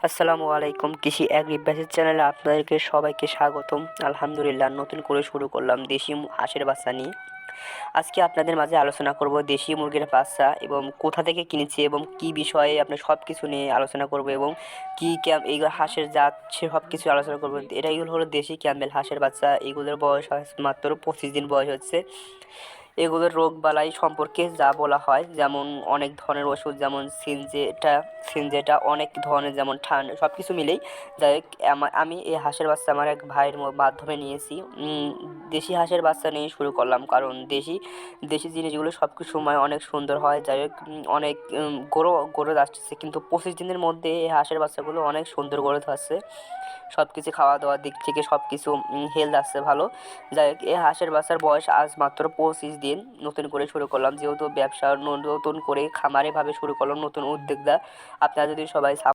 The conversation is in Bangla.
আসসালামু আলাইকুম, কৃষি অ্যাগ্রি বেসিস চ্যানেলে আপনাদেরকে সবাইকে স্বাগতম। আলহামদুলিল্লাহ, নতুন করে শুরু করলাম দেশি হাঁসের বাচ্চা নিয়ে। আজকে আপনাদের মাঝে আলোচনা করব দেশি মুরগির বাচ্চা এবং কোথা থেকে কিনেছি এবং কি বিষয়ে আপনার সব কিছু নিয়ে আলোচনা করব এবং কি এই হাঁসের জাত সে সব কিছু আলোচনা করব। এগুলো হলো দেশি ক্যাম্বেল হাঁসের বাচ্চা। এগুলোর বয়স মাত্র 25 দিন বয়স হচ্ছে। এগুলোর রোগবালাই সম্পর্কে যা বলা হয়, যেমন অনেক ধরনের ওষুধ, যেমন সিনজেটা অনেক ধরনের, যেমন ঠান্ডা সব কিছু মিলেই। যাই হোক, আমি এই হাঁসের বাচ্চা আমার এক ভাইয়ের মাধ্যমে নিয়েছি। দেশি হাঁসের বাচ্চা নিয়ে শুরু করলাম, কারণ দেশি জিনিসগুলো সব কিছু সময় অনেক সুন্দর হয়। যাই হোক, অনেক গ্রোথ আসছে, কিন্তু 25 দিনের মধ্যে এই হাঁসের বাচ্চাগুলো অনেক সুন্দর গ্রোথ আসছে। সব কিছু খাওয়া দাওয়ার দিক থেকে সব কিছু হেলথ আসছে ভালো। যাই হোক, এই হাঁসের বাচ্চার বয়স আজ মাত্র 25 দিন। নতুন করে শুরু করলাম, যেহেতু ব্যবসা নতুন করে খামারে ভাবে শুরু করলাম, নতুন উদ্যোক্তা। আপনারা যদি সবাই